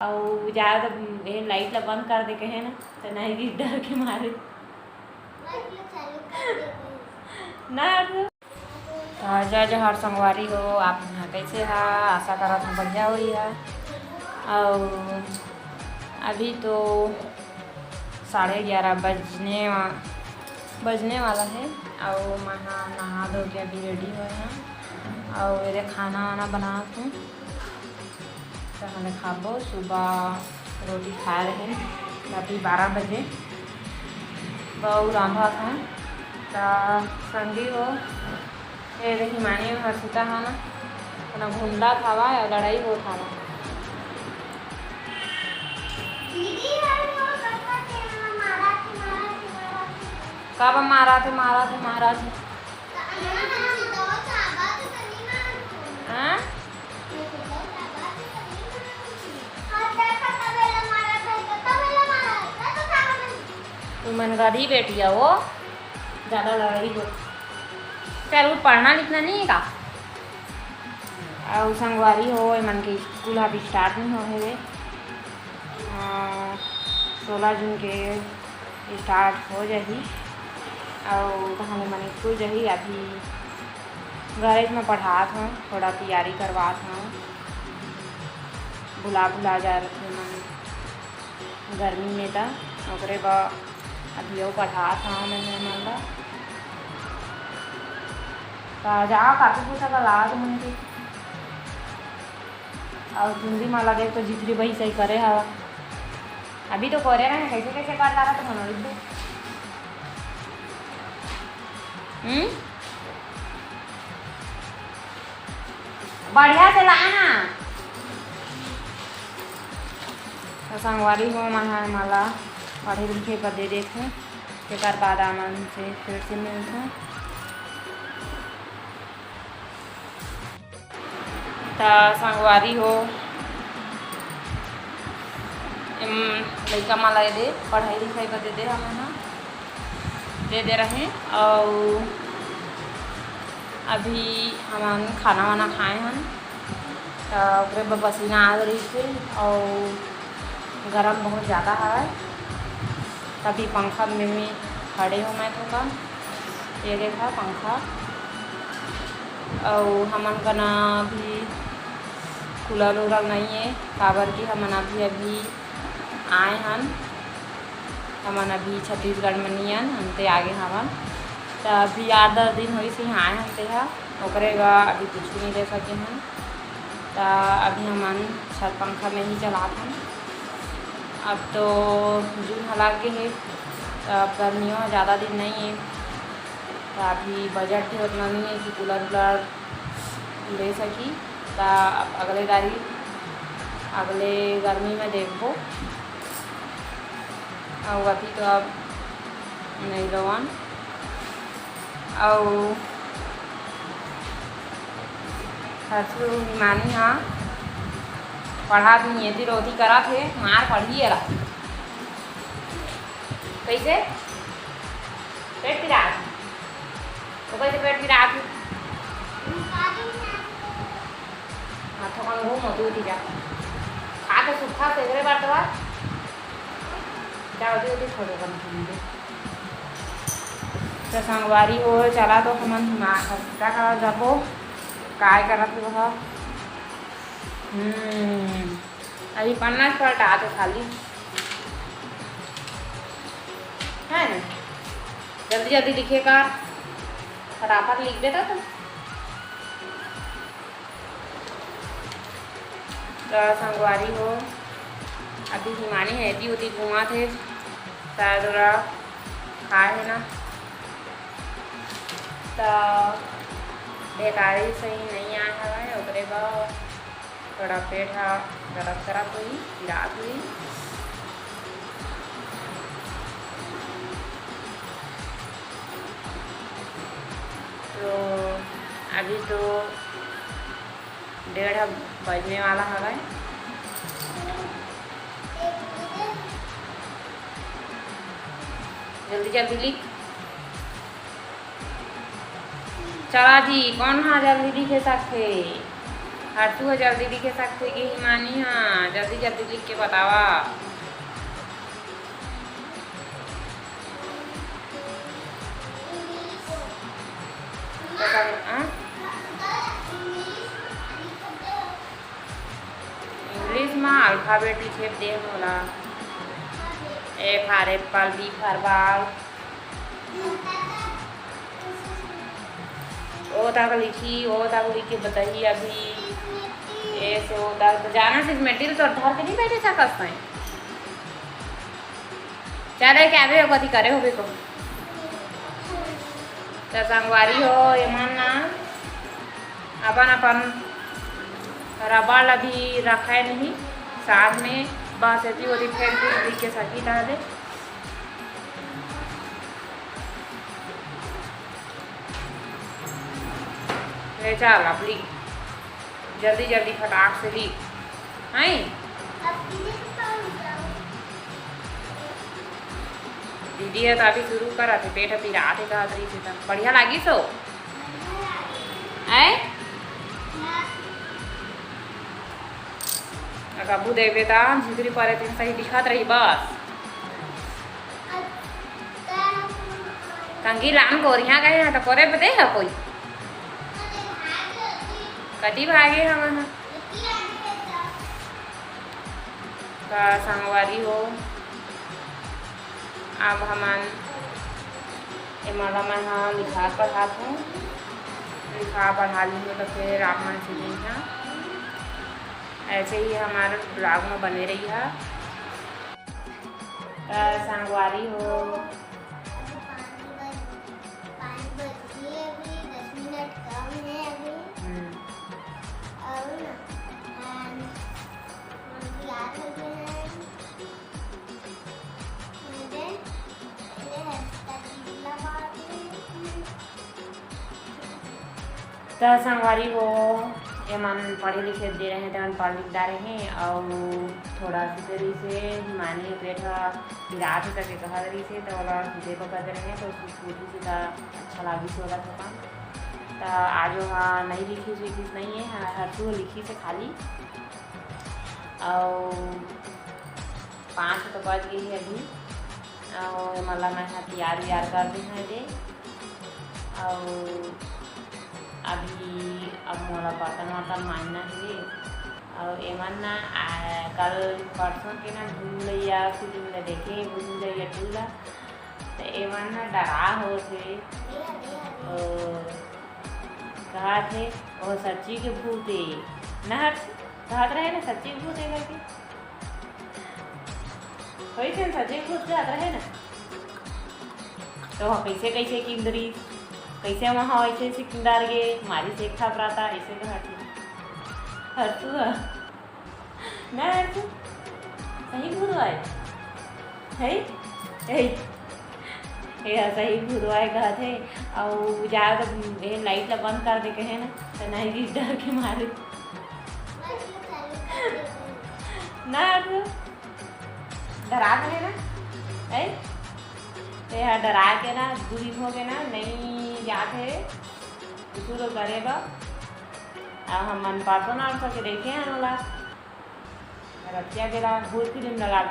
और ज़्यादा तो ये लाइट ला बंद कर दे के है ना तो नहीं कि डर के मारे ना जय हर संगवारी हो आप यहाँ कैसे है। आशा करा था बढ़िया हुई है। और अभी तो 11:30 बजने वाला है। और मैं नहा धो के अभी रेडी हुए हैं और मेरे खाना वाना बना हूँ तो हमें खाबो। सुबह रोटी खा रहे हैं अभी 12 बजे बहु रांधा था तो संगी हो ये देखी मानी हर्षिता है ना घूमला थावा और लड़ाई हो थावा कब मारा थे तुम गधी बेटिया वो ज़्यादा लड़ाई हो। चल पढ़ना लिखना नहीं है का और संगवारी हो मन के स्कूल अभी स्टार्ट नहीं हो है 16 जून के स्टार्ट हो जाही और कहाँ मन स्कूल जाही। अभी गैरेज में पढ़ात हूँ थोड़ा तैयारी करवात हूँ भुला जा रहे मन गर्मी में तो ओकरे बा अभी वो पढ़ात हूँ मैंने मन जाओ काफ़ी पूछा का लाज मन के और हिंदी माला देख तो जितनी वही सही करे हवा अभी तो करे ना कैसे कैसे करता रहा तो मनोज दे बढ़िया से लाना तो संगवारी हो माला पढ़े लिखे पर दे देते एक बाद आमन से फिर से मिलते हैं। तो संगवारी हो लड़का माला दे पढ़ाई लिखाई पर दे हमें ना दे रहे हैं। और अभी हम खाना वाना खाए हैं तो पसीना आ रही थी और गर्म बहुत ज़्यादा है तभी पंखा में खड़े हो मैं थोड़ा ये देखा पंखा और हमन का ना अभी कूलर उलर नहीं है काबर की हमन अभी आए हैं हमन अभी छत्तीसगढ़ में नहीं हैं हमते आगे हमन तो अभी 8-10 दिन हुई से आए हमते ओकरे अभी कुछ भी नहीं दे सके हैं तो अभी हमन छत पंखा में ही चलाते हैं। अब तो जून हला के है तो अब गर्मियों ज़्यादा दिन नहीं है तो अभी बजट भी उतना नहीं है कि कूलर वूलर ले सकी तो अगले गर्मी में देखो और अभी तो अब नहीं लोन और हर्षु हिमानी हाँ पढ़ा नहीं है रोधी करा थे मार पढ़ी रहा कैसे पेट पिरा तो कैसे पेट पिरा हाथों का घूम होती जा खा के सूखा से बार तो जाओ थोड़े कम तो संगवारी हो चला तो हमन हफ्ता का जबो काय करा थे वह अभी 50 पर आते खाली है ना जल्दी जल्दी लिखेगा फटाफट लिख देता तो संगवारी हो अभी हिमानी हैती होती घुमा थे शायद खाए है ना तो बेकारी सही नहीं आया है ओकरे बाद थोड़ा पेट गरम खराब हुई रात हुई तो अभी तो 1:30 बजने वाला है। जल्दी जल्दी लिख चला जी कौन हाँ जल्दी लिखे सकते हर्षू है जल्दी लिखे सकते कि हिमानी। हाँ जल्दी जल्दी लिख के बतावा। इंग्लिश में अल्फाबेट लिखे दे होला। A for apple, B for ball, O तक लिखी, ओ तक लिख के बताइए अभी। ऐसे ओ तक जाना सिर्फ मेटेरियल तो धर के नहीं बैठे सकते हैं। चले क्या भी हो कथी करे हो को तो संगवारी हो एमन ना अपन अपन रबड़ अभी रखा नहीं साथ में बस ऐसी होती फेंक लिख के सकी डाले। चल अब लिख जल्दी जल्दी फटाक से लिख हैं। दीदी है तो अभी शुरू करा थे पेट पी रहा थे कहा तरी से बढ़िया लगी सो है। कबू देवे था झिगरी पर सही दिखत रही बस। कंगी राम को यहाँ गए हैं तो करे पे दे है कोई कटी भागे हम का संगवारी हो। अब हमान मैं हाँ लिखा पढ़ा हूँ लिखा पढ़ा ली हूँ तो फिर आप मन से लिखा ऐसे ही हमारे ब्लॉग में बने रही है। संगवारी हो तो संगवारी हो ये मन पढ़े लिखे दे रहे हैं तो मन पढ़ लिख डा रहे हैं और थोड़ा सीधे से हिमानी पेट विराट करके कहा रही से तो वाला सीधे को कर रहे हैं तो उसकी छोटी सी अच्छा लगी से वाला था। तो आज हाँ नहीं लिखी लिखी नहीं है हर लिखी से खाली और 5 तो बज गई है अभी और मतलब मैं तैयार व्यार कर दी हैं दे और अभी अब मोला बर्तन वर्तन मानना है और एमन ना कल परसों के ना भूलैया फिल्म ले देखे भूलैया टूला तो एमन ना डरा हो थे कहा थे वो सच्ची के भूत है न कहत रहे ना सच्ची के भूत है करके कोई थे सच्ची के भूत कहत रहे ना तो कैसे कैसे की इंद्री कैसे वहाँ ऐसे सिकंदर गे मारी से था प्राता ऐसे कहा थी हर्षू ना हर्षू सही भूतवाए है सही भूतवाए कहा थे और जा तो लाइट ला बंद कर दे के है ना तो नहीं भी डर के मारे ना हर्षू डरा है ना है यहाँ डरा के ना दूरी हो गए ना नहीं जाते शुरू करेगा हम मन पातो ना सके देखे हैं वाला रखिया गेला भूत फिल्म लगा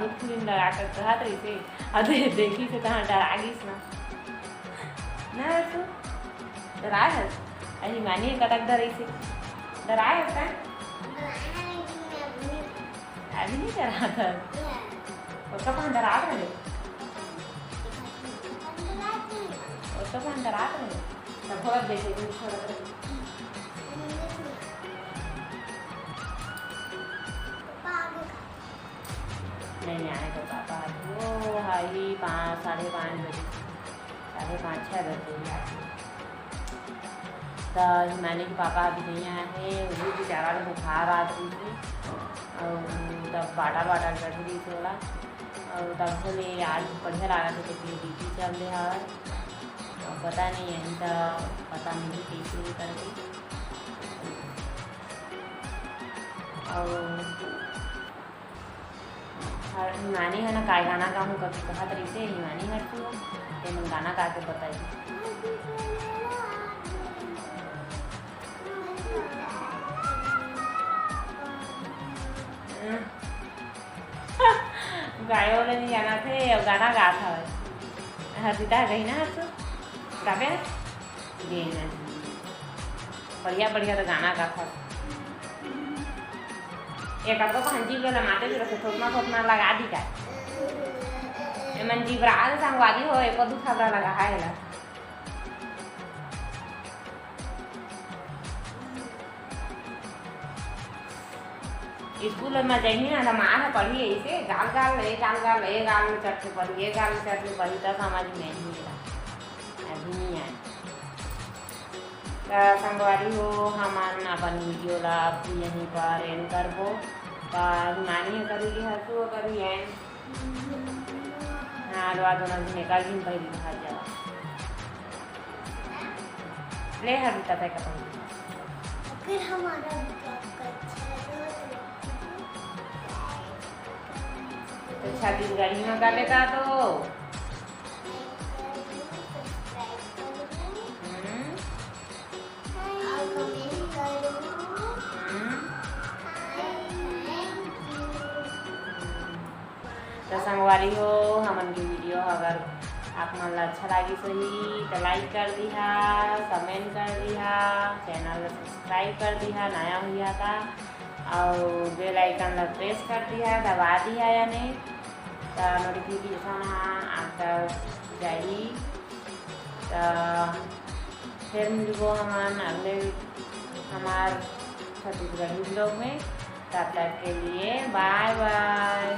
कर कहा तो इसे अरे देखी से कहाँ डरा गईस ना तो डरा है अही मानी कटक डर से डरा है अभी नहीं डरा था उसका कौन डरा रहे तो कौन डरा रहे थोड़ा देखे नहीं आए तो पापा वो हाई 5 साढ़े 5 बजे 5:30 6 बजे तो हिमानी के पापा अभी नहीं आए हैं वो बेचारा बुखार आ रही थी और तब बाटा चढ़ रही थी वाला और तब बोले आज बढ़िया लगा था तो ड्यूटी चल रहा है पता नहीं है इनका पता नहीं कैसे करके और हिमानी है ना काय गाना गाऊँ कहा तरीके से हिमानी हर तो मैं गाना गा के बताइए गाड़ियों वाले नहीं जाना थे और गाना गा था हर्षिता गई ना हर्ष गावे गे ना बढ़िया बढ़िया तो गाना गा था एक आपको हंजी वाला माते भी रखे थोपना थोपना लगा दी का मन जीवराज संगवादी हो एक दू खबरा लगा है ला स्कूल में जाइए ना मार पढ़ी ऐसे गाल गाल ये गाल में चढ़ के पढ़ी ये गाल में चढ़ के पढ़ी तो समझ में नहीं आया अभी नहीं आया तो संगवारी हो हमारे अपन वीडियो ला यहीं पर एंड करबो मानी करी हंसू करी एंड हाँ दवा दोनों दिन एक दिन पहले दिखा जाओ ले हर बिता तय कर फिर हमारा छत्तीसगढ़ी में कर लेता तो तो संगवारी हो हमन की वीडियो अगर आप मन अच्छा लगी सही तो लाइक कर दिहा कमेंट कर दिहा चैनल सब्सक्राइब कर दिहा नया हुआ था और बेल आइकन प्रेस कर दिया दबा दिया या नहीं तो नोटिफिकेशन आता जाएगी तो फिर मिलबो हम अगले हमार छत्तीसगढ़ी ब्लॉग में तब तक के लिए बाय बाय।